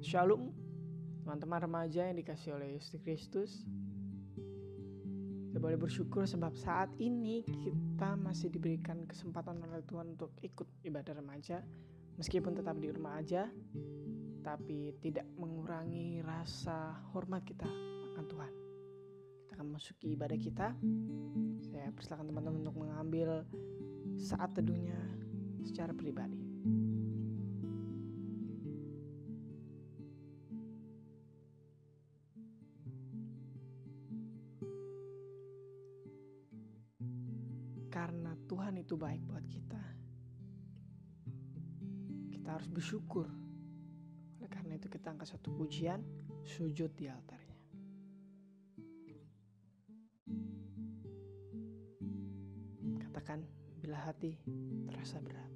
Shalom, teman-teman remaja yang dikasihi oleh Yesus Kristus. Kita boleh bersyukur sebab saat ini kita masih diberikan kesempatan oleh Tuhan untuk ikut ibadah remaja. Meskipun tetap di rumah aja, tapi tidak mengurangi rasa hormat kita akan Tuhan. Kita akan memasuki ibadah kita. Saya persilakan teman-teman untuk mengambil saat teduhnya secara pribadi. Karena Tuhan itu baik buat kita, kita harus bersyukur. Oleh karena itu kita angkat satu pujian, sujud di altarnya. Katakan, bila hati terasa berat.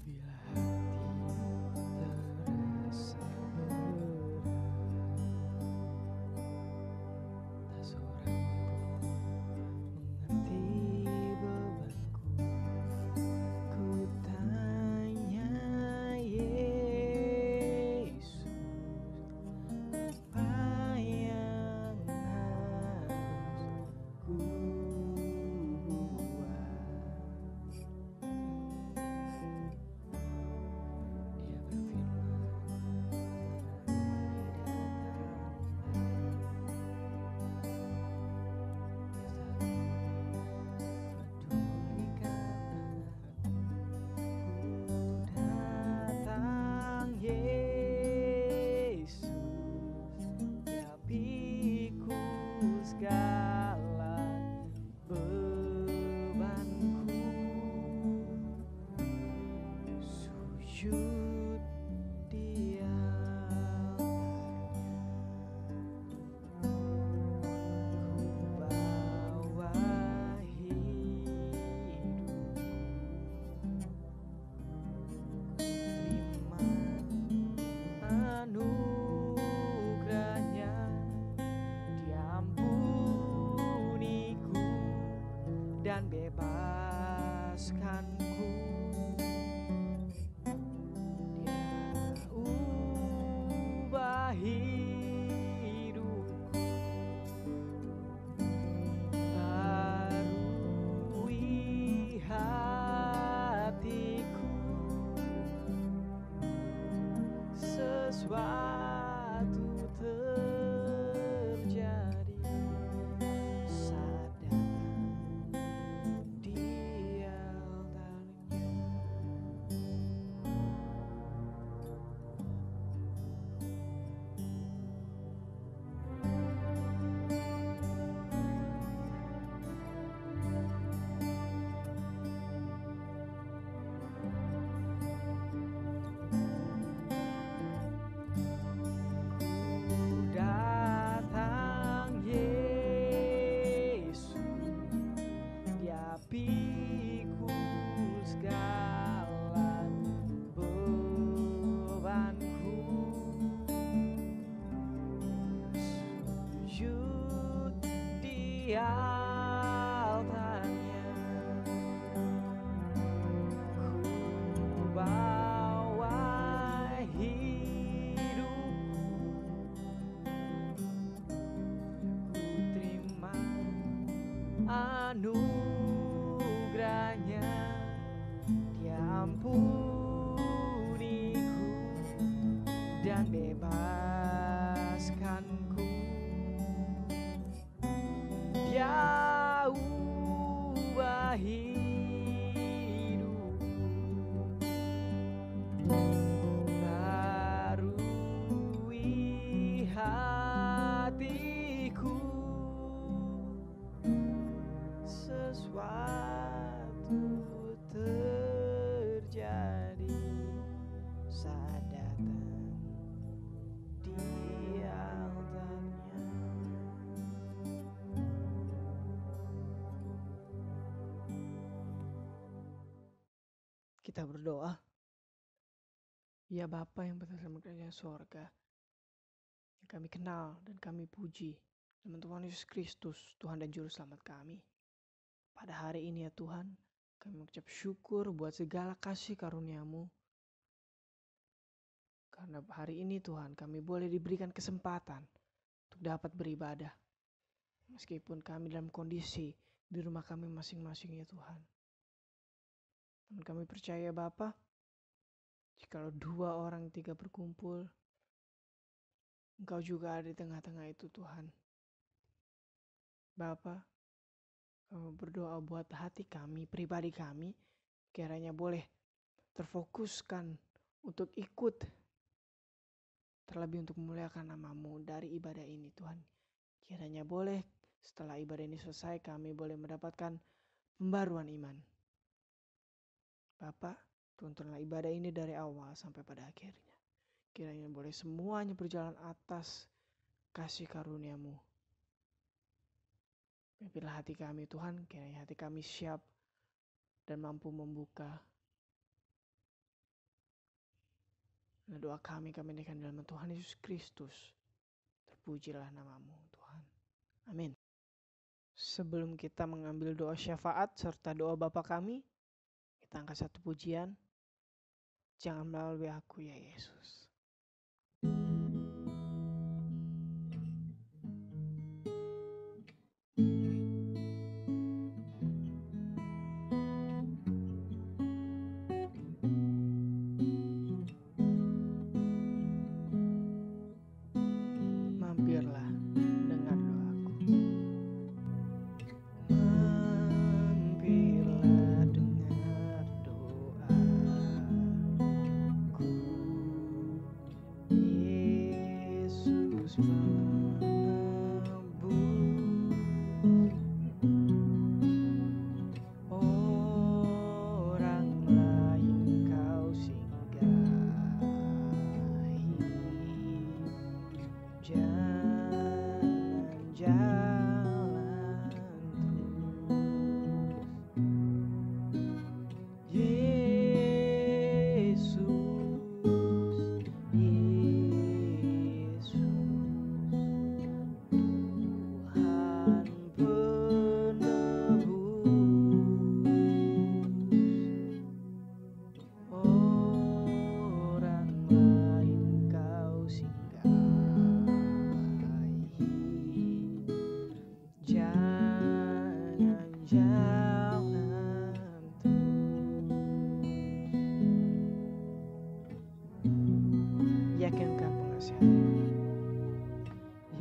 Bila hati terasa berat, tak seorang pun mengerti bebanku. Ku tanya Yesus, apa yang harus ku buat? Dia datang Yesus, Dia pikul segala bebanku. Sujud di altarnya, ku bawa hidupku. Terima anugerahnya, diampuniku dan bebaskanku. Dia ubah hidupku, barui hatiku. Sesuatu terjadi saat datang di altarnya. Datang Yesus, Dia pikul segala bebanku. Sujud di altarnya, ku bawa hidupku. Ku terima anugerahnya, diampuniku dan bebaskanku. Dia ubah hidupku, barui hatiku. Sesuatu terjadi saat datang di altarnya. Kita berdoa. Ya Bapa yang berada dalam kerajaan sorga, yang kami kenal dan kami puji, Tuhan Yesus Kristus, Tuhan dan Juru Selamat kami. Pada hari ini ya Tuhan, Kami mengucap syukur buat segala kasih karunia-Mu. Karena hari ini Tuhan kami boleh diberikan kesempatan untuk dapat beribadah. Meskipun kami dalam kondisi di rumah kami masing-masing ya Tuhan. Dan kami percaya Bapa, jikalau 2 orang 3 berkumpul, Engkau juga ada di tengah-tengah itu Tuhan. Bapa, kami berdoa buat hati kami, pribadi kami, kiranya boleh terfokuskan untuk ikut, terlebih untuk memuliakan nama-Mu dari ibadah ini Tuhan. Kiranya boleh setelah ibadah ini selesai kami boleh mendapatkan pembaruan iman. Bapa, tuntunlah ibadah ini dari awal sampai pada akhirnya. Kiranya boleh semuanya berjalan atas kasih karunia-Mu. Pimpinlah hati kami Tuhan, kiranya hati kami siap dan mampu membuka. Dan doa kami naikkan dalam Tuhan Yesus Kristus. Terpujilah nama-Mu Tuhan. Amin. Sebelum kita mengambil doa syafaat serta doa Bapa kami, kita angkat satu pujian. Jangan melalui aku ya Yesus. Mampirlah dengar doaku. Mampirlah dengar doaku. Yesus menebus orang lain kau singgahi. Jangan jalan terus. Yesus, Yesus, Tuhan penebus orang lain kau singgahi. Jangan jalan terus. Yakinkan penasihat.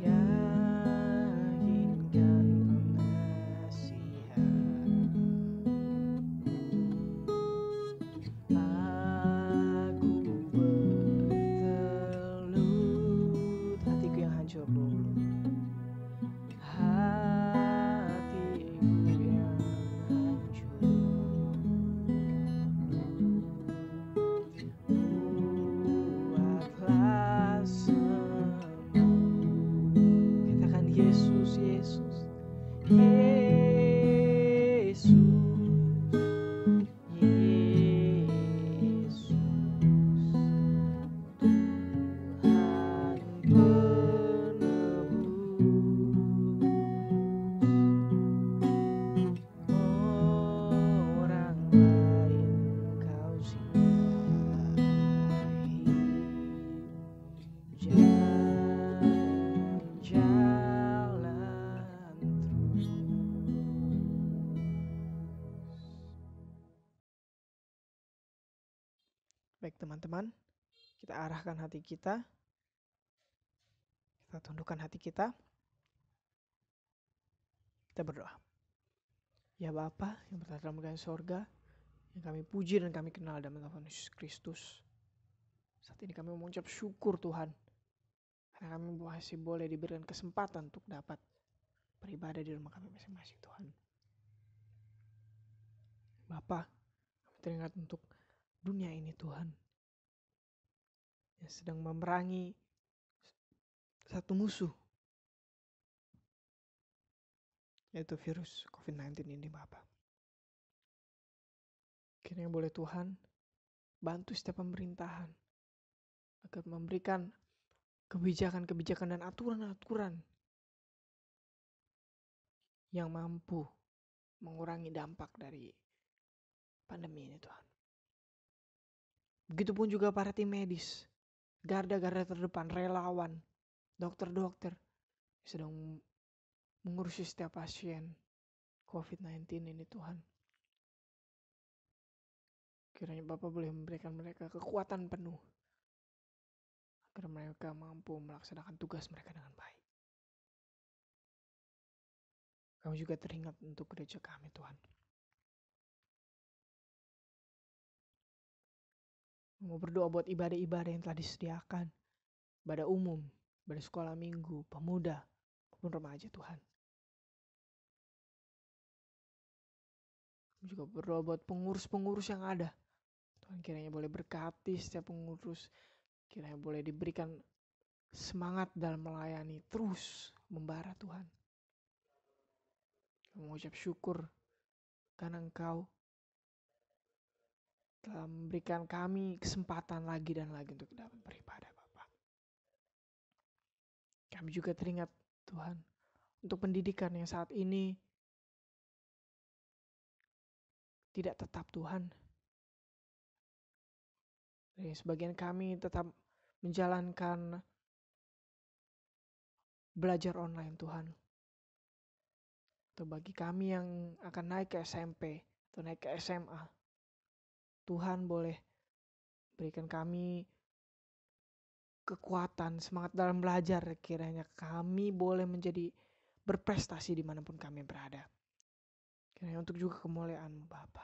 Yakinkan penasihat. Aku bertelut, hatiku yang hancur dulu. Hatiku yang hancur. Buatlah sembuh. Katakan Yesus, Yesus, Yesus, Yesus, Tuhan penebus orang lain kau singgahi. Jangan jalan terus. Baik teman-teman, kita arahkan hati kita. Kita tundukkan hati kita. Kita berdoa. Ya Bapa yang berada dalam kerajaan sorga, yang kami puji dan kami kenal dalam nama Yesus Kristus. Saat ini kami mengucap syukur Tuhan, karena kami masih boleh diberikan kesempatan untuk dapat beribadah di rumah kami masing-masing Tuhan. Bapa, kami teringat untuk dunia ini Tuhan, yang sedang memerangi satu musuh, yaitu virus COVID-19 ini Bapa. Kiranya boleh Tuhan bantu setiap pemerintahan agar memberikan kebijakan-kebijakan dan aturan-aturan yang mampu mengurangi dampak dari pandemi ini Tuhan. Begitupun juga para tim medis, garda-garda terdepan, relawan, dokter-dokter sedang mengurusi setiap pasien COVID-19 ini Tuhan. Kiranya Bapak boleh memberikan mereka kekuatan penuh agar mereka mampu melaksanakan tugas mereka dengan baik. Kami juga teringat untuk gereja kami Tuhan. Mau berdoa buat ibadah-ibadah yang telah disediakan. Ibadah umum, ibadah sekolah minggu, pemuda, maupun remaja Tuhan. Kami juga berdoa buat pengurus-pengurus yang ada. Tuhan kiranya boleh berkati setiap pengurus. Kiranya boleh diberikan semangat dalam melayani, terus membara Tuhan. Kami mengucap syukur karena Engkau telah memberikan kami kesempatan lagi dan lagi untuk dapat beribadah Bapa. Kami juga teringat Tuhan untuk pendidikan yang saat ini tidak tetap Tuhan. Dan sebagian kami tetap menjalankan belajar online Tuhan. Atau bagi kami yang akan naik ke SMP atau naik ke SMA, Tuhan boleh berikan kami kekuatan, semangat dalam belajar. Kiranya kami boleh menjadi berprestasi dimanapun kami berada. Kiranya untuk juga kemuliaan Bapa.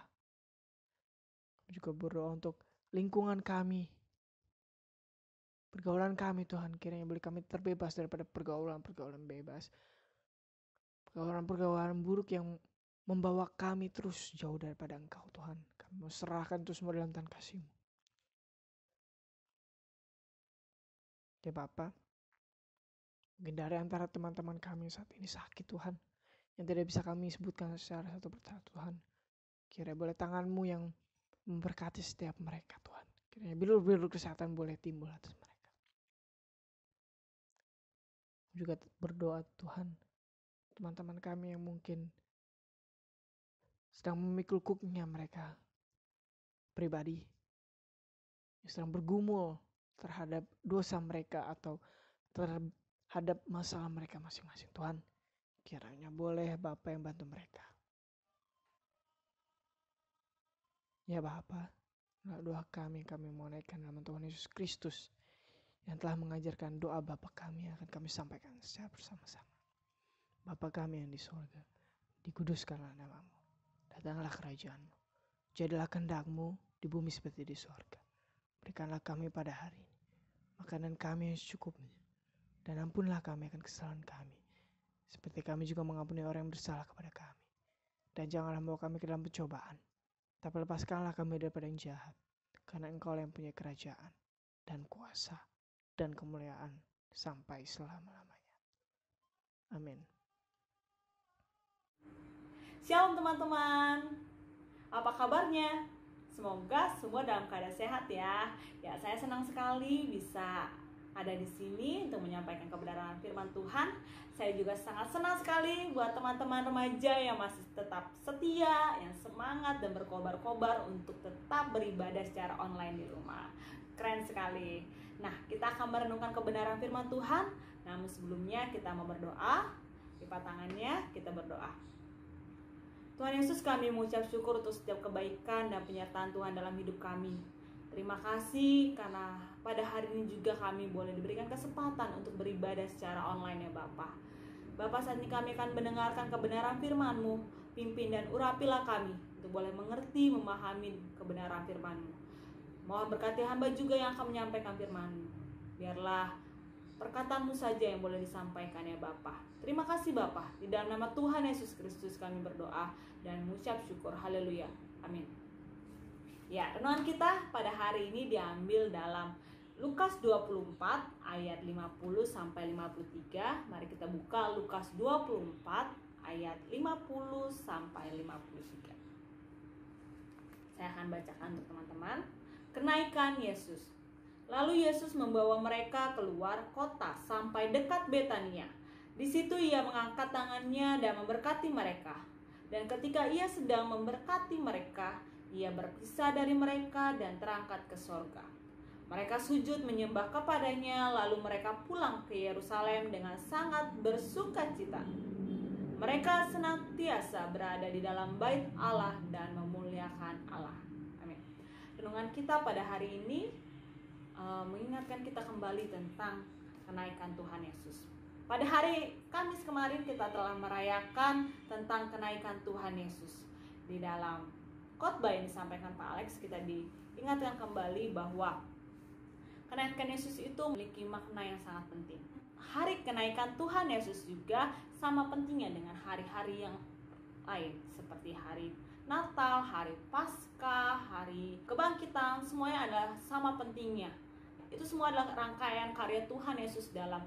Kami juga berdoa untuk lingkungan kami, pergaulan kami Tuhan. Kiranya boleh kami terbebas daripada pergaulan-pergaulan bebas, pergaulan-pergaulan buruk yang membawa kami terus jauh daripada Engkau Tuhan. Kami mau serahkan itu semua dalam tangan kasih-Mu. Ya Bapa, mungkin dari antara teman-teman kami saat ini sakit Tuhan, yang tidak bisa kami sebutkan secara satu persatu Tuhan. Kiranya boleh tangan-Mu yang memberkati setiap mereka Tuhan. Kiranya bilur-bilur kesehatan boleh timbul atas mereka. Juga berdoa Tuhan, teman-teman kami yang mungkin sedang memikul kuknya mereka pribadi, yang sedang bergumul terhadap dosa mereka atau terhadap masalah mereka masing-masing Tuhan. Kiranya boleh Bapa yang bantu mereka. Ya Bapa, doa kami mau naikkan dalam Tuhan Yesus Kristus yang telah mengajarkan doa Bapa kami akan kami sampaikan secara bersama-sama. Bapa kami yang di surga, dikuduskanlah nama-Mu. Datanglah kerajaan-Mu. Jadilah kehendak-Mu di bumi seperti di surga. Berikanlah kami pada hari ini makanan kami yang secukupnya. Dan ampunlah kami akan kesalahan kami, seperti kami juga mengampuni orang yang bersalah kepada kami. Dan janganlah membawa kami ke dalam pencobaan, tapi lepaskanlah kami daripada yang jahat. Karena Engkau yang punya kerajaan dan kuasa dan kemuliaan sampai selama-lamanya. Amin. Shalom teman-teman, apa kabarnya? Semoga semua dalam keadaan sehat ya. Ya, saya senang sekali bisa ada di sini untuk menyampaikan kebenaran firman Tuhan. Saya juga sangat senang sekali buat teman-teman remaja yang masih tetap setia, yang semangat dan berkobar-kobar untuk tetap beribadah secara online di rumah. Keren sekali. Nah, kita akan merenungkan kebenaran firman Tuhan. Namun sebelumnya kita mau berdoa. Lipat tangannya, kita berdoa. Tuhan Yesus, kami mengucap syukur untuk setiap kebaikan dan penyertaan Tuhan dalam hidup kami. Terima kasih karena pada hari ini juga kami boleh diberikan kesempatan untuk beribadah secara online ya Bapa. Bapa, saat ini kami akan mendengarkan kebenaran firman-Mu. Pimpin dan urapilah kami untuk boleh mengerti, memahami kebenaran firman-Mu. Mohon berkati hamba juga yang akan menyampaikan firman-Mu. Biarlah perkataan-Mu saja yang boleh disampaikan ya Bapa. Terima kasih Bapa. Di dalam nama Tuhan Yesus Kristus kami berdoa dan mengucap syukur. Haleluya. Amin. Ya, renungan kita pada hari ini diambil dalam Lukas 24 ayat 50 sampai 53. Mari kita buka Lukas 24 ayat 50 sampai 53. Saya akan bacakan untuk teman-teman. Kenaikan Yesus. Lalu Yesus membawa mereka keluar kota sampai dekat Betania. Di situ ia mengangkat tangannya dan memberkati mereka. Dan ketika ia sedang memberkati mereka, Ia berpisah dari mereka dan terangkat ke sorga. Mereka sujud menyembah kepadanya, lalu mereka pulang ke Yerusalem dengan sangat bersukacita. Mereka senantiasa berada di dalam bait Allah dan memuliakan Allah. Amin. Renungan kita pada hari ini mengingatkan kita kembali tentang kenaikan Tuhan Yesus. Pada hari Kamis kemarin kita telah merayakan tentang kenaikan Tuhan Yesus. Di dalam khotbah yang disampaikan Pak Alex, kita diingatkan kembali bahwa kenaikan Yesus itu memiliki makna yang sangat penting. Hari kenaikan Tuhan Yesus juga sama pentingnya dengan hari-hari yang lain, seperti hari Natal, hari Paskah, hari Kebangkitan, semuanya adalah sama pentingnya. Itu semua adalah rangkaian karya Tuhan Yesus dalam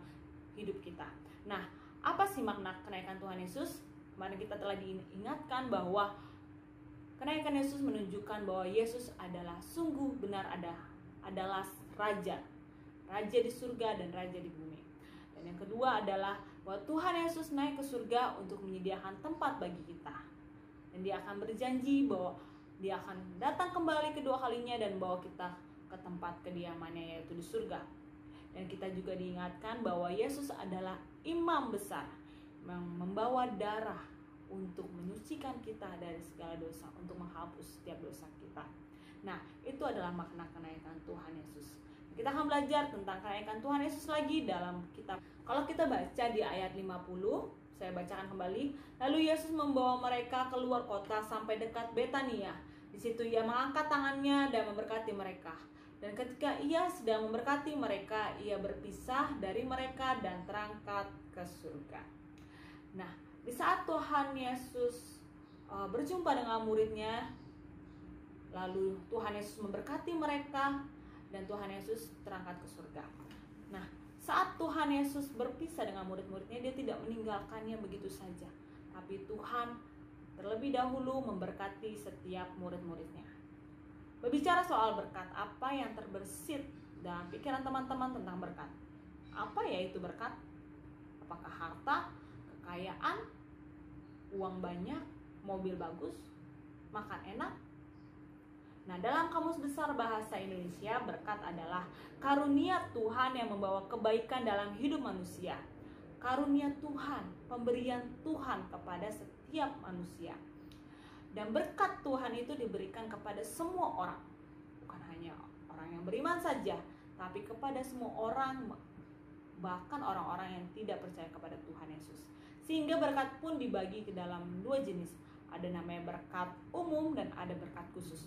hidup kita. Nah, apa sih makna kenaikan Tuhan Yesus? Kemarin kita telah diingatkan bahwa kenaikan Yesus menunjukkan bahwa Yesus adalah sungguh benar adalah Raja di surga dan Raja di bumi. Dan yang kedua adalah bahwa Tuhan Yesus naik ke surga untuk menyediakan tempat bagi kita. Dan Dia akan berjanji bahwa Dia akan datang kembali kedua kalinya dan bawa kita ke tempat kediamannya, yaitu di surga. Dan kita juga diingatkan bahwa Yesus adalah imam besar yang membawa darah untuk menyucikan kita dari segala dosa, untuk menghapus setiap dosa kita. Nah, itu adalah makna kenaikan Tuhan Yesus. Kita akan belajar tentang kenaikan Tuhan Yesus lagi dalam kitab. Kalau kita baca di ayat 50, saya bacakan kembali. Lalu Yesus membawa mereka keluar kota sampai dekat Betania. Di situ Ia mengangkat tangannya dan memberkati mereka. Dan ketika Ia sedang memberkati mereka, Ia berpisah dari mereka dan terangkat ke surga. Nah, di saat Tuhan Yesus berjumpa dengan muridnya, lalu Tuhan Yesus memberkati mereka dan Tuhan Yesus terangkat ke surga. Nah, saat Tuhan Yesus berpisah dengan murid-muridnya, Dia tidak meninggalkannya begitu saja, tapi Tuhan terlebih dahulu memberkati setiap murid-muridnya. Berbicara soal berkat, apa yang terbersit dalam pikiran teman-teman tentang berkat? Apa ya itu berkat? Apakah harta, kekayaan, uang banyak, mobil bagus, makan enak? Nah, dalam Kamus Besar Bahasa Indonesia, berkat adalah karunia Tuhan yang membawa kebaikan dalam hidup manusia. Karunia Tuhan, pemberian Tuhan kepada setiap manusia. Dan berkat Tuhan itu diberikan kepada semua orang, bukan hanya orang yang beriman saja, tapi kepada semua orang, bahkan orang-orang yang tidak percaya kepada Tuhan Yesus. Sehingga berkat pun dibagi ke dalam dua jenis. Ada namanya berkat umum dan ada berkat khusus.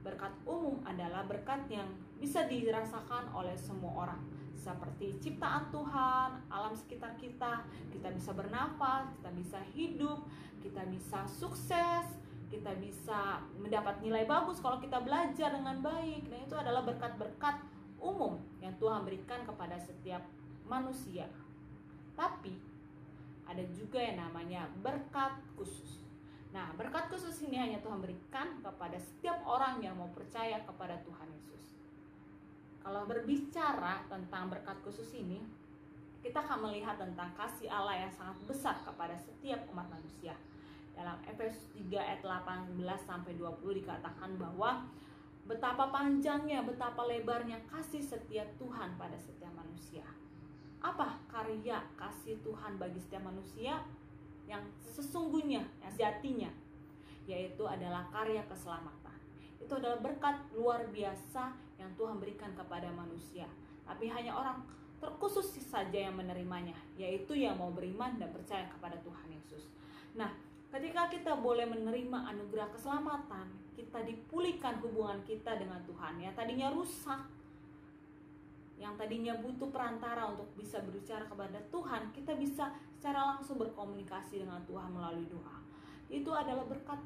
Berkat umum adalah berkat yang bisa dirasakan oleh semua orang, seperti ciptaan Tuhan, alam sekitar kita. Kita bisa bernafas, kita bisa hidup, kita bisa sukses, kita bisa mendapat nilai bagus kalau kita belajar dengan baik. Dan itu adalah berkat-berkat umum yang Tuhan berikan kepada setiap manusia. Tapi ada juga yang namanya berkat khusus. Nah, berkat khusus ini hanya Tuhan berikan kepada setiap orang yang mau percaya kepada Tuhan Yesus. Kalau berbicara tentang berkat khusus ini, kita akan melihat tentang kasih Allah yang sangat besar kepada setiap umat manusia. Dalam Efesus 3 ayat 18-20 dikatakan bahwa betapa panjangnya, betapa lebarnya kasih setia Tuhan pada setiap manusia. Apa karya kasih Tuhan bagi setiap manusia? Yang sesungguhnya, yang sejatinya, yaitu adalah karya keselamatan. Itu adalah berkat luar biasa yang Tuhan berikan kepada manusia. Tapi hanya orang terkhusus saja yang menerimanya, yaitu yang mau beriman dan percaya kepada Tuhan Yesus. Nah, ketika kita boleh menerima anugerah keselamatan, kita dipulihkan hubungan kita dengan Tuhan. Yang tadinya rusak, yang tadinya butuh perantara untuk bisa berbicara kepada Tuhan, kita bisa secara langsung berkomunikasi dengan Tuhan melalui doa. Itu adalah berkat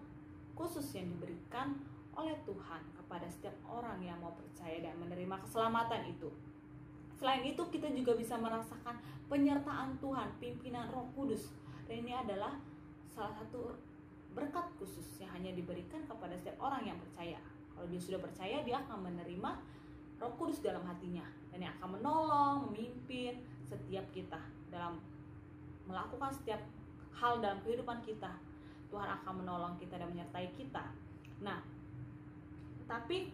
khusus yang diberikan oleh Tuhan kepada setiap orang yang mau percaya dan menerima keselamatan itu. Selain itu, kita juga bisa merasakan penyertaan Tuhan, pimpinan Roh Kudus. Dan ini adalah salah satu berkat khusus yang hanya diberikan kepada setiap orang yang percaya. Kalau dia sudah percaya, dia akan menerima Roh Kudus dalam hatinya, dan yang akan menolong, memimpin setiap kita dalam melakukan setiap hal dalam kehidupan kita. Tuhan akan menolong kita dan menyertai kita. Nah, Tapi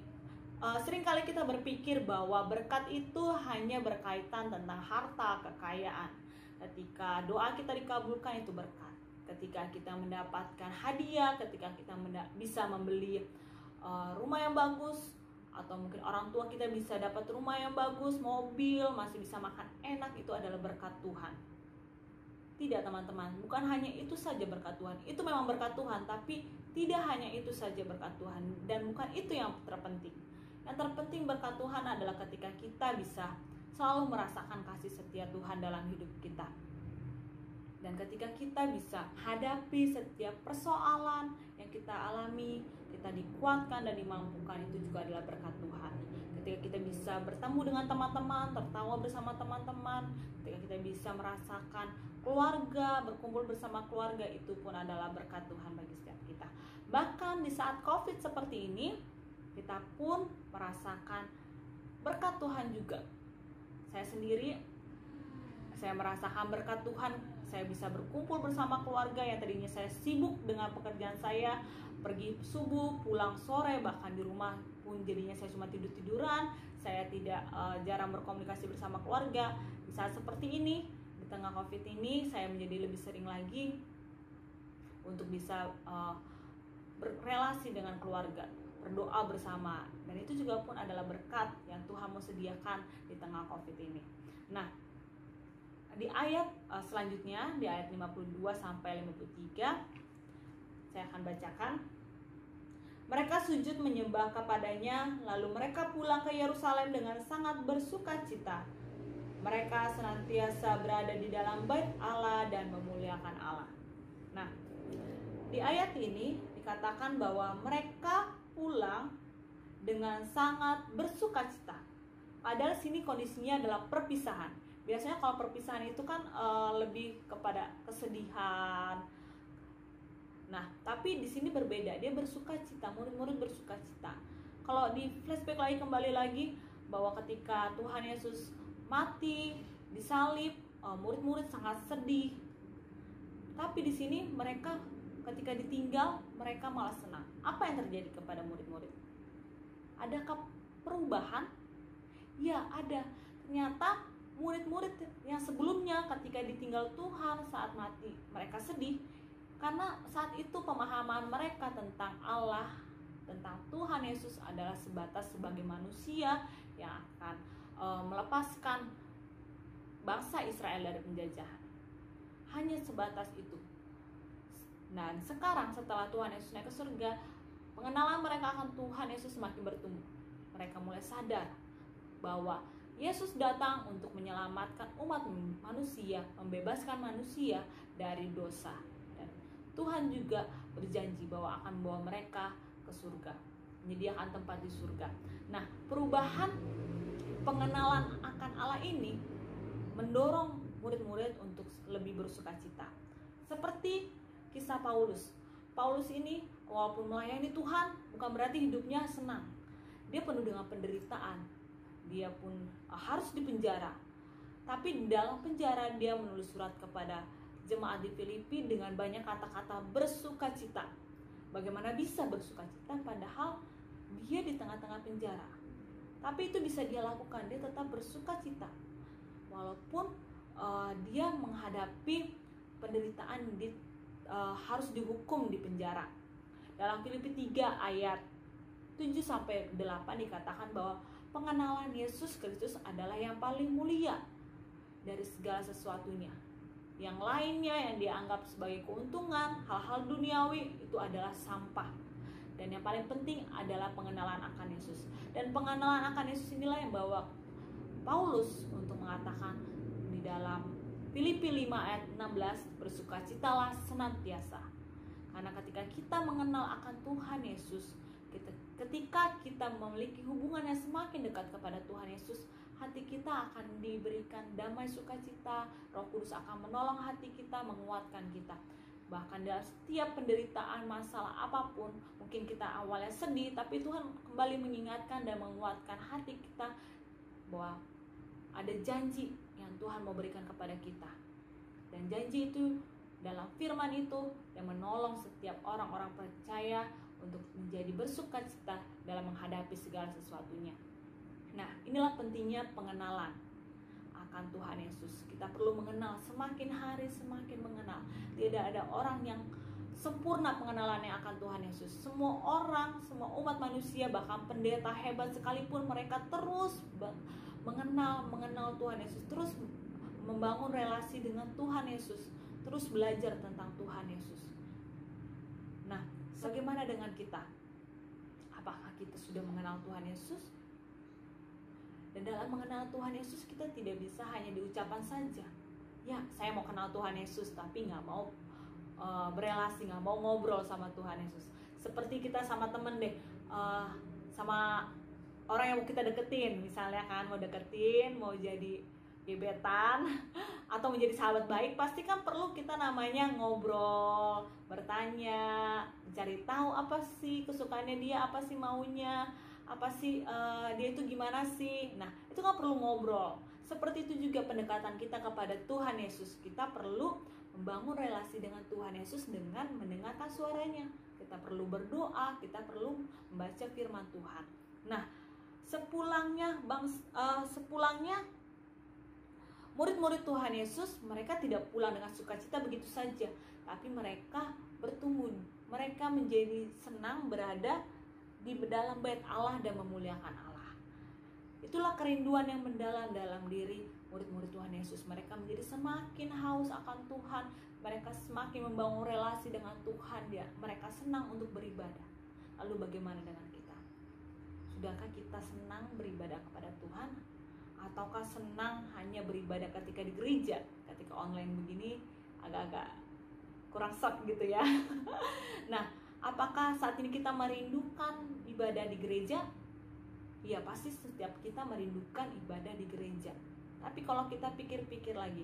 seringkali kita berpikir bahwa berkat itu hanya berkaitan tentang harta, kekayaan. Ketika doa kita dikabulkan, itu berkat. Ketika kita mendapatkan hadiah, ketika kita bisa membeli rumah yang bagus, atau mungkin orang tua kita bisa dapat rumah yang bagus, mobil, masih bisa makan enak, itu adalah berkat Tuhan. Tidak teman-teman, bukan hanya itu saja berkat Tuhan. Itu memang berkat Tuhan, tapi tidak hanya itu saja berkat Tuhan, dan bukan itu yang terpenting. Yang terpenting berkat Tuhan adalah ketika kita bisa selalu merasakan kasih setia Tuhan dalam hidup kita. Dan ketika kita bisa hadapi setiap persoalan yang kita alami, kita dikuatkan dan dimampukan, itu juga adalah berkat Tuhan. Ketika kita bisa bertemu dengan teman-teman, tertawa bersama teman-teman, ketika kita bisa merasakan keluarga, berkumpul bersama keluarga, itu pun adalah berkat Tuhan bagi setiap kita. Bahkan di saat COVID seperti ini, kita pun merasakan berkat Tuhan juga. Saya sendiri, saya merasakan berkat Tuhan. Saya bisa berkumpul bersama keluarga yang tadinya saya sibuk dengan pekerjaan saya, pergi subuh, pulang sore, bahkan di rumah pun jadinya saya cuma tidur-tiduran. Saya tidak jarang berkomunikasi bersama keluarga. Di saat seperti ini, di tengah COVID ini, saya menjadi lebih sering lagi untuk bisa berrelasi dengan keluarga, berdoa bersama. Dan itu juga pun adalah berkat yang Tuhan mau sediakan di tengah COVID ini. Nah, di ayat selanjutnya, di ayat 52 sampai 53, saya akan bacakan. Mereka sujud menyembah kepadanya, lalu mereka pulang ke Yerusalem dengan sangat bersukacita. Mereka senantiasa berada di dalam bait Allah dan memuliakan Allah. Nah, di ayat ini dikatakan bahwa mereka pulang dengan sangat bersukacita. Padahal sini kondisinya adalah perpisahan. Biasanya kalau perpisahan itu kan lebih kepada kesedihan. Nah, tapi di sini berbeda. Dia bersukacita, murid-murid bersukacita. Kalau di flashback lagi, kembali lagi, bahwa ketika Tuhan Yesus mati, disalib, murid-murid sangat sedih. Tapi di sini mereka ketika ditinggal, mereka malah senang. Apa yang terjadi kepada murid-murid? Adakah perubahan? Ya, ada. Ternyata murid-murid yang sebelumnya ketika ditinggal Tuhan saat mati, mereka sedih karena saat itu pemahaman mereka tentang Allah, tentang Tuhan Yesus adalah sebatas sebagai manusia yang akan melepaskan bangsa Israel dari penjajahan. Hanya sebatas itu. Dan sekarang setelah Tuhan Yesus naik ke surga, pengenalan mereka akan Tuhan Yesus semakin bertumbuh. Mereka mulai sadar bahwa Yesus datang untuk menyelamatkan umat manusia, membebaskan manusia dari dosa. Dan Tuhan juga berjanji bahwa akan membawa mereka ke surga, menyediakan tempat di surga. Nah, perubahan pengenalan akan Allah ini mendorong murid-murid untuk lebih bersukacita. Seperti kisah Paulus. Paulus ini walaupun melayani Tuhan, bukan berarti hidupnya senang. Dia penuh dengan penderitaan. Dia pun harus dipenjara. Tapi di dalam penjara dia menulis surat kepada jemaat di Filipi dengan banyak kata-kata bersukacita. Bagaimana bisa bersukacita padahal dia di tengah-tengah penjara? Tapi itu bisa dia lakukan, dia tetap bersukacita. Walaupun dia menghadapi penderitaan, harus dihukum di penjara. Dalam Filipi 3 ayat 7-8 dikatakan bahwa pengenalan Yesus Kristus adalah yang paling mulia dari segala sesuatunya. Yang lainnya yang dianggap sebagai keuntungan, hal-hal duniawi, itu adalah sampah. Dan yang paling penting adalah pengenalan akan Yesus. Dan pengenalan akan Yesus inilah yang bawa Paulus untuk mengatakan di dalam Filipi 5 ayat 16, bersukacitalah senantiasa. Karena ketika kita mengenal akan Tuhan Yesus, ketika kita memiliki hubungan yang semakin dekat kepada Tuhan Yesus, hati kita akan diberikan damai sukacita. Roh Kudus akan menolong hati kita, menguatkan kita. Bahkan dalam setiap penderitaan, masalah apapun, mungkin kita awalnya sedih, tapi Tuhan kembali mengingatkan dan menguatkan hati kita bahwa ada janji yang Tuhan mau berikan kepada kita. Dan janji itu dalam firman itu yang menolong setiap orang-orang percaya untuk menjadi bersukacita dalam menghadapi segala sesuatunya. Nah, inilah pentingnya pengenalan akan Tuhan Yesus. Kita perlu mengenal, semakin hari semakin mengenal. Tidak ada orang yang sempurna pengenalannya akan Tuhan Yesus. Semua orang, semua umat manusia, bahkan pendeta hebat sekalipun, mereka terus mengenal Tuhan Yesus, terus membangun relasi dengan Tuhan Yesus, terus belajar tentang Tuhan Yesus. Nah, bagaimana dengan kita? Apakah kita sudah mengenal Tuhan Yesus? Dan dalam mengenal Tuhan Yesus, kita tidak bisa hanya di ucapan saja. Ya, saya mau kenal Tuhan Yesus, tapi nggak mau berelasi, nggak mau ngobrol sama Tuhan Yesus. Seperti kita sama temen deh, sama orang yang mau kita deketin, misalnya kan mau deketin, mau jadi gebetan atau menjadi sahabat baik, pasti kan perlu kita namanya ngobrol, bertanya, mencari tahu apa sih kesukaannya dia, apa sih maunya, apa sih dia itu gimana sih. Nah, itu kan perlu ngobrol. Seperti itu juga pendekatan kita kepada Tuhan Yesus. Kita perlu membangun relasi dengan Tuhan Yesus dengan mendengarkan suaranya. Kita perlu berdoa, kita perlu membaca firman Tuhan. Nah, sepulangnya murid-murid Tuhan Yesus, mereka tidak pulang dengan sukacita begitu saja, tapi mereka bertumbuh, mereka menjadi senang berada di dalam bait Allah dan memuliakan Allah. Itulah kerinduan yang mendalam dalam diri murid-murid Tuhan Yesus. Mereka menjadi semakin haus akan Tuhan, mereka semakin membangun relasi dengan Tuhan, mereka senang untuk beribadah. Lalu bagaimana dengan kita? Sudahkah kita senang beribadah kepada Tuhan? Ataukah senang hanya beribadah ketika di gereja? Ketika online begini agak-agak kurang sok gitu ya. Nah, apakah saat ini kita merindukan ibadah di gereja? Ya, pasti setiap kita merindukan ibadah di gereja. Tapi kalau kita pikir-pikir lagi,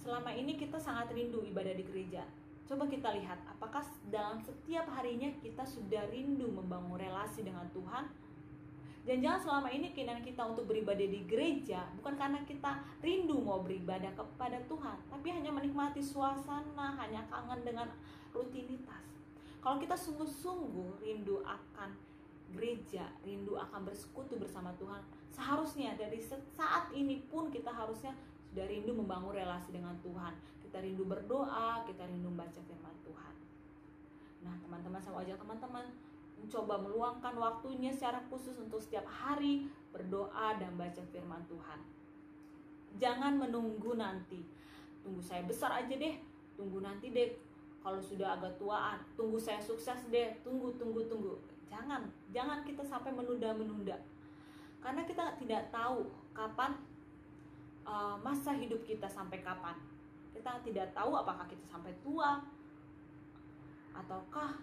selama ini kita sangat rindu ibadah di gereja. Coba kita lihat, apakah dalam setiap harinya kita sudah rindu membangun relasi dengan Tuhan? Jangan-jangan selama ini keinginan kita untuk beribadah di gereja bukan karena kita rindu mau beribadah kepada Tuhan, tapi hanya menikmati suasana, hanya kangen dengan rutinitas. Kalau kita sungguh-sungguh rindu akan gereja, rindu akan bersekutu bersama Tuhan, seharusnya dari saat ini pun kita harusnya sudah rindu membangun relasi dengan Tuhan. Kita rindu berdoa, kita rindu membaca firman Tuhan. Nah, teman-teman, saya ajak teman-teman mencoba meluangkan waktunya secara khusus untuk setiap hari berdoa dan baca firman Tuhan. Jangan menunggu nanti, tunggu saya besar aja deh, tunggu nanti deh kalau sudah agak tuaan, tunggu saya sukses deh, tunggu. Jangan kita sampai menunda. Karena kita tidak tahu kapan masa hidup kita sampai kapan. Kita tidak tahu apakah kita sampai tua ataukah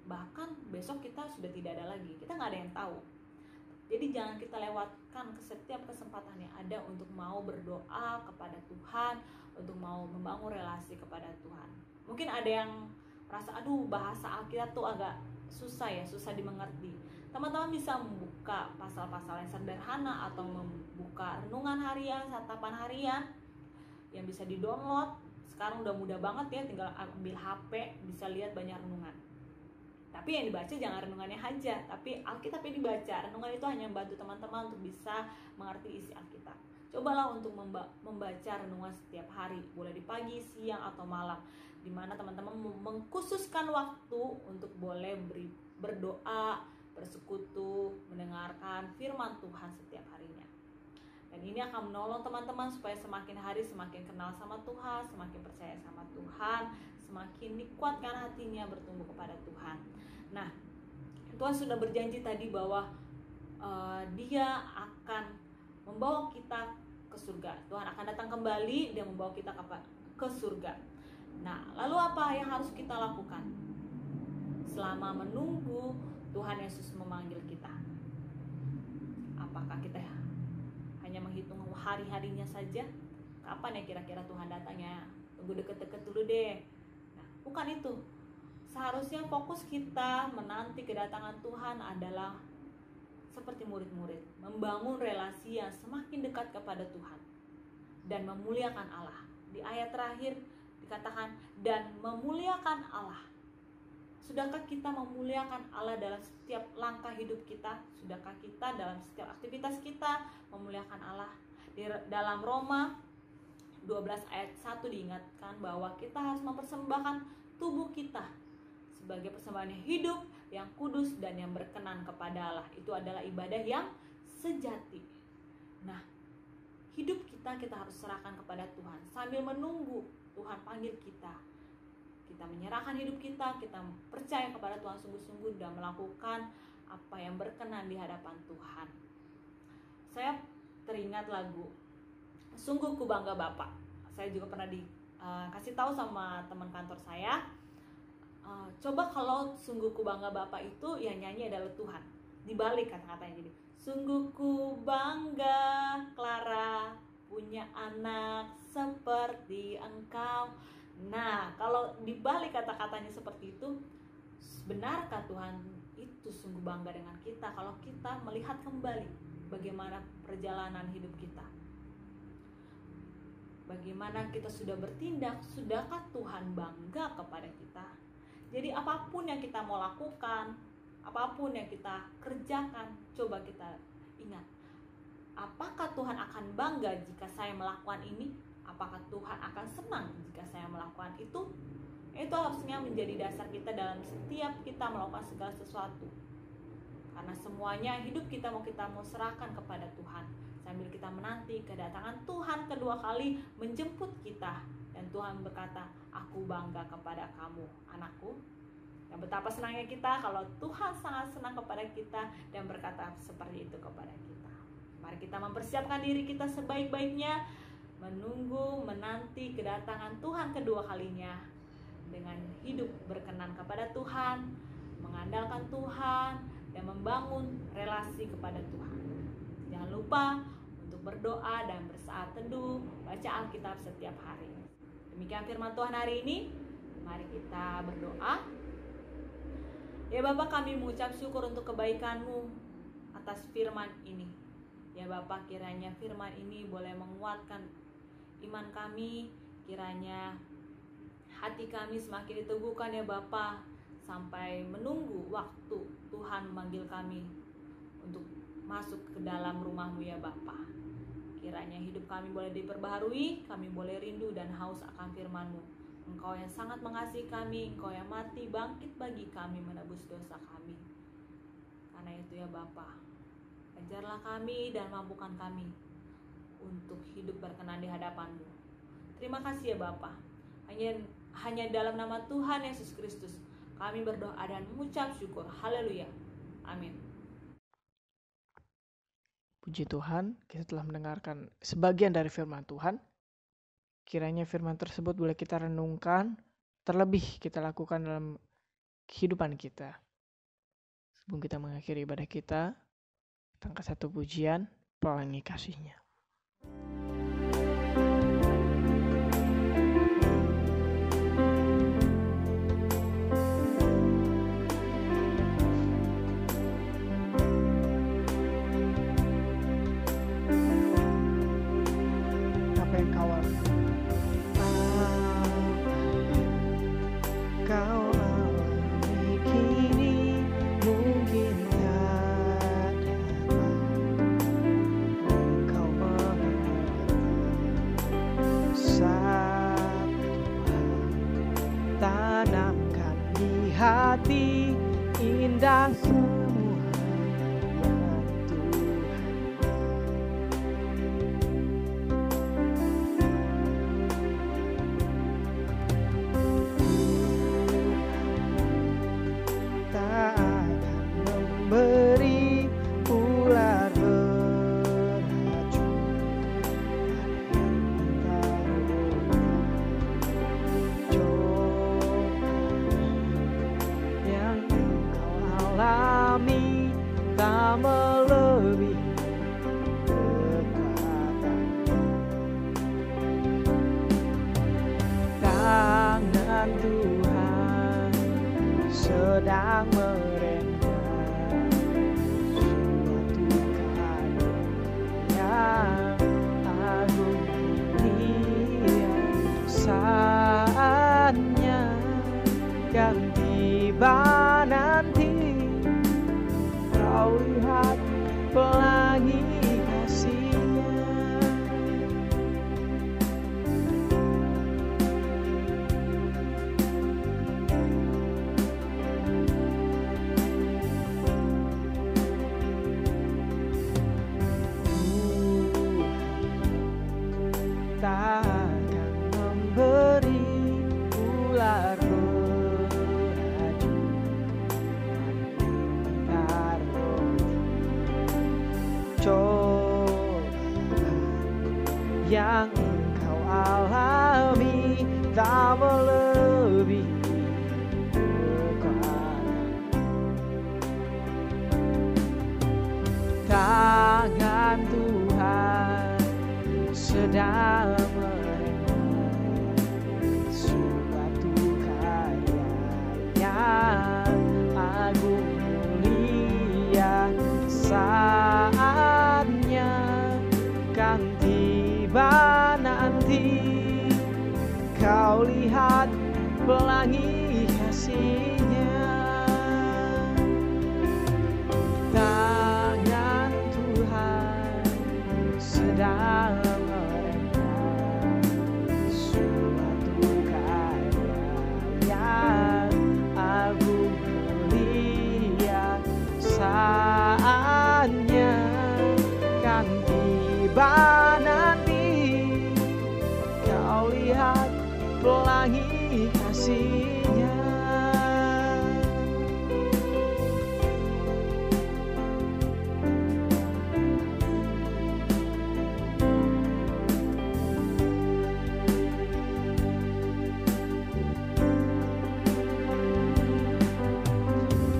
bahkan besok kita sudah tidak ada lagi. Kita nggak ada yang tahu. Jadi jangan kita lewatkan ke setiap kesempatan yang ada untuk mau berdoa kepada Tuhan, untuk mau membangun relasi kepada Tuhan. Mungkin ada yang merasa, aduh bahasa Alkitab tuh agak susah ya, susah dimengerti. Teman-teman bisa membuka pasal-pasal yang sederhana atau membuka renungan harian, santapan harian yang bisa di-download. Sekarang udah mudah banget ya, tinggal ambil HP, bisa lihat banyak renungan. Tapi yang dibaca jangan renungannya aja, tapi Alkitab yang dibaca. Renungan itu hanya membantu teman-teman untuk bisa mengerti isi Alkitab. Cobalah untuk membaca renungan setiap hari, boleh di pagi, siang, atau malam, dimana teman-teman mengkhususkan waktu untuk boleh berdoa, bersekutu, mendengarkan firman Tuhan setiap harinya. Dan ini akan menolong teman-teman supaya semakin hari semakin kenal sama Tuhan, semakin percaya sama Tuhan, semakin dikuatkan hatinya bertumbuh kepada Tuhan. Nah, Tuhan sudah berjanji tadi bahwa Dia akan membawa kita ke surga. Tuhan akan datang kembali dan membawa kita ke surga. Nah, lalu apa yang harus kita lakukan selama menunggu Tuhan Yesus memanggil kita? Apakah kita hanya menghitung hari-harinya saja? Kapan ya kira-kira Tuhan datangnya? Tunggu deket-deket dulu deh. Nah, bukan itu. Seharusnya fokus kita menanti kedatangan Tuhan adalah seperti murid-murid, membangun relasi yang semakin dekat kepada Tuhan dan memuliakan Allah. Di ayat terakhir dikatakan, dan memuliakan Allah. Sudahkah kita memuliakan Allah dalam setiap langkah hidup kita? Sudahkah kita dalam setiap aktivitas kita memuliakan Allah? Di dalam Roma 12 ayat 1 diingatkan bahwa kita harus mempersembahkan tubuh kita sebagai persembahan yang hidup, yang kudus, dan yang berkenan kepada Allah. Itu adalah ibadah yang sejati. Nah, hidup kita harus serahkan kepada Tuhan sambil menunggu Tuhan panggil kita. Kita menyerahkan hidup kita percaya kepada Tuhan sungguh-sungguh dan melakukan apa yang berkenan di hadapan Tuhan. Saya teringat lagu Sungguh Ku Bangga Bapa. Saya juga pernah dikasih tahu sama teman kantor saya, coba kalau Sungguh Ku Bangga Bapa itu yang nyanyi adalah Tuhan. Dibalik kata-katanya jadi, sungguh ku bangga Clara punya anak seperti engkau. Nah, kalau dibalik kata-katanya seperti itu, benarkah Tuhan itu sungguh bangga dengan kita kalau kita melihat kembali bagaimana perjalanan hidup kita? Bagaimana kita sudah bertindak? Sudahkah Tuhan bangga kepada kita? Jadi apapun yang kita mau lakukan, apapun yang kita kerjakan, coba kita ingat, apakah Tuhan akan bangga jika saya melakukan ini? Apakah Tuhan akan senang jika saya melakukan itu? Itu harusnya menjadi dasar kita dalam setiap kita melakukan segala sesuatu. Karena semuanya hidup kita mau serahkan kepada Tuhan, sambil kita menanti kedatangan Tuhan kedua kali menjemput kita. Dan Tuhan berkata, aku bangga kepada kamu, anakku. Dan betapa senangnya kita kalau Tuhan sangat senang kepada kita dan berkata seperti itu kepada kita. Mari kita mempersiapkan diri kita sebaik-baiknya, menanti kedatangan Tuhan kedua kalinya dengan hidup berkenan kepada Tuhan, mengandalkan Tuhan, dan membangun relasi kepada Tuhan. Jangan lupa untuk berdoa dan bersaat teduh, baca Alkitab setiap hari. Demikian firman Tuhan hari ini. Mari kita berdoa. Ya Bapa, kami mengucap syukur untuk kebaikan-Mu atas firman ini. Ya Bapa, kiranya firman ini boleh menguatkan iman kami, kiranya hati kami semakin diteguhkan ya Bapa, sampai menunggu waktu Tuhan memanggil kami untuk masuk ke dalam rumah-Mu ya Bapa. Kiranya hidup kami boleh diperbaharui, kami boleh rindu dan haus akan firman-Mu. Engkau yang sangat mengasihi kami, Engkau yang mati bangkit bagi kami menebus dosa kami. Karena itu ya Bapa, ajarlah kami dan mampukan kami untuk hidup berkenan di hadapan-Mu. Terima kasih ya Bapa. Hanya dalam nama Tuhan Yesus Kristus kami berdoa dan mengucap syukur. Haleluya. Amin. Puji Tuhan, kita telah mendengarkan sebagian dari firman Tuhan. Kiranya firman tersebut boleh kita renungkan, terlebih kita lakukan dalam kehidupan kita. Sebelum kita mengakhiri ibadah kita, kita angkat satu pujian, pelangi kasih-Nya. Hati indah semua yang Tuhan tak akan memberi ular beracun alami tak melebihi kekuatan. Tangan Tuhan sedang merendam suatu karya yang agung mulia. Saatnya ganti yang engkau alami tak melebihi kekuatan. Tangan Tuhan sedang merenggang suatu karya yang agung mulia. Saatnya kan tiba nanti, kau lihat pelangi kasih-Nya. Tangan Tuhan sedang merenggang suatu karya yang agung mulia. Saatnya kan tiba nanti, kau lihat pelangi kasih-Nya.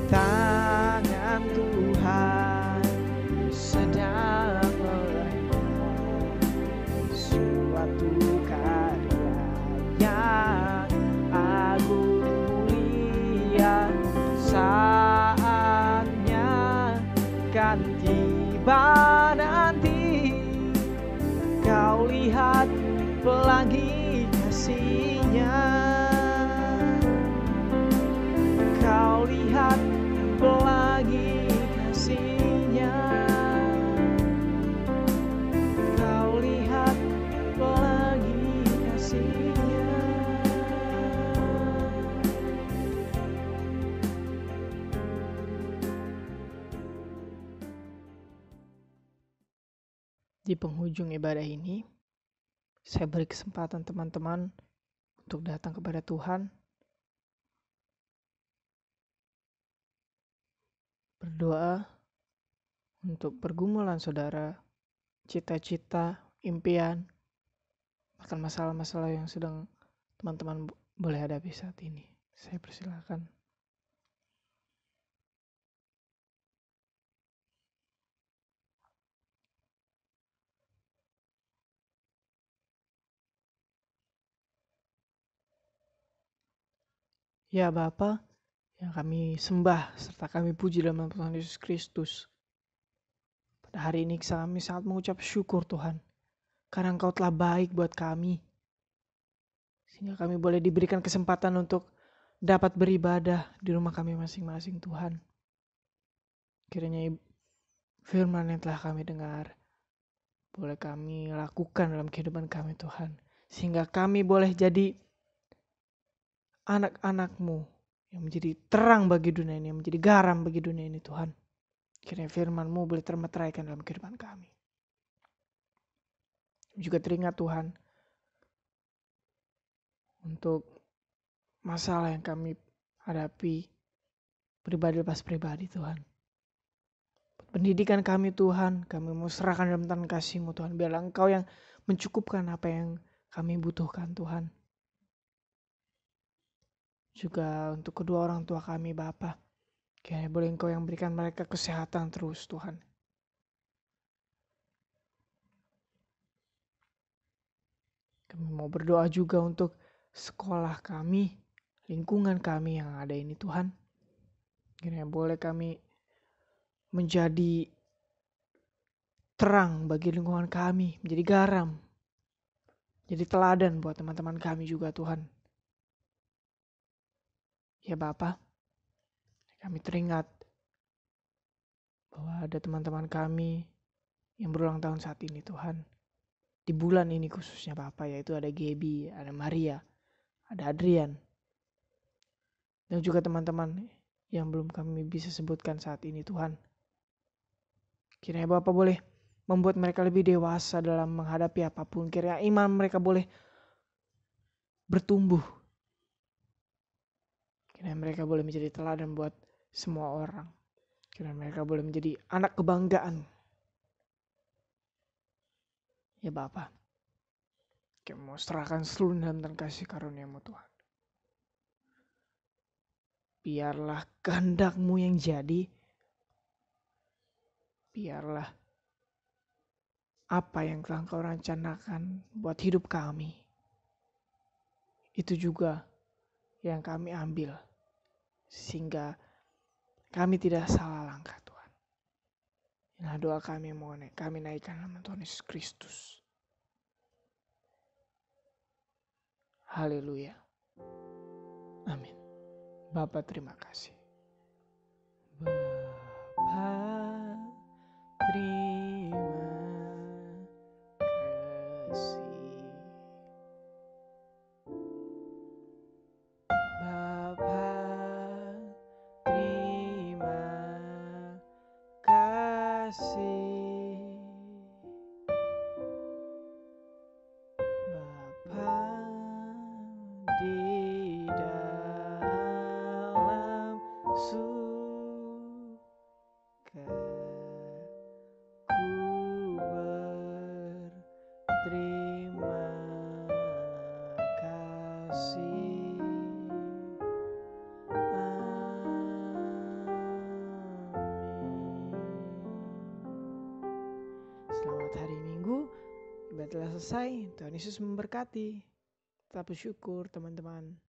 Tangan Tuhan sedang merenggang suatu karya yang agung mulia. Saatnya kan tiba nanti, kau lihat pelangi kasih-Nya. Kau lihat pelangi kasih-Nya. Kau lihat pelangi kasih-Nya. Di penghujung ibadah ini, saya beri kesempatan teman-teman untuk datang kepada Tuhan, berdoa untuk pergumulan saudara, cita-cita, impian, bahkan masalah-masalah yang sedang teman-teman boleh hadapi saat ini. Saya persilakan. Ya Bapa, yang kami sembah serta kami puji dalam nama Tuhan Yesus Kristus. Pada hari ini kami sangat mengucap syukur Tuhan, karena Engkau telah baik buat kami, sehingga kami boleh diberikan kesempatan untuk dapat beribadah di rumah kami masing-masing Tuhan. Kiranya firman yang telah kami dengar boleh kami lakukan dalam kehidupan kami Tuhan, sehingga kami boleh jadi anak-anak-Mu yang menjadi terang bagi dunia ini, yang menjadi garam bagi dunia ini Tuhan. Kiranya firman-Mu boleh termeteraikan dalam kehidupan kami. Juga teringat Tuhan untuk masalah yang kami hadapi pribadi lepas pribadi Tuhan. Pendidikan kami Tuhan, kami mau serahkan dalam tangan kasih-Mu Tuhan. Biarlah Engkau yang mencukupkan apa yang kami butuhkan Tuhan. Juga untuk kedua orang tua kami Bapa, kiranya boleh Engkau yang berikan mereka kesehatan terus Tuhan. Kami mau berdoa juga untuk sekolah kami, lingkungan kami yang ada ini Tuhan. Kiranya boleh kami menjadi terang bagi lingkungan kami, menjadi garam, jadi teladan buat teman-teman kami juga Tuhan. Ya Bapa, kami teringat bahwa ada teman-teman kami yang berulang tahun saat ini Tuhan. Di bulan ini khususnya Bapa, yaitu ada Gaby, ada Maria, ada Adrian. Dan juga teman-teman yang belum kami bisa sebutkan saat ini Tuhan. Kiranya Bapa boleh membuat mereka lebih dewasa dalam menghadapi apapun. Kiranya iman mereka boleh bertumbuh. Kiranya mereka boleh menjadi teladan buat semua orang. Kiranya mereka boleh menjadi anak kebanggaan. Ya Bapa, Kami mau serahkan seluruh dalam dan kasih karunia-Mu Tuhan. Biarlah kehendak-Mu yang jadi. Biarlah apa yang telah Engkau rencanakan buat hidup kami, itu juga yang kami ambil. Sehingga kami tidak salah langkah Tuhan. Inilah doa kami, kami naikkan nama Tuhan Yesus Kristus. Haleluya. Amin. Bapa, terima kasih. Bapa, terima kasih. Bapa, terima kasih. Bapa, di dalam surga, ku berterima kasih. Selamat hari Minggu. Ibadah telah selesai. Tuhan Yesus memberkati. Tetap bersyukur teman-teman.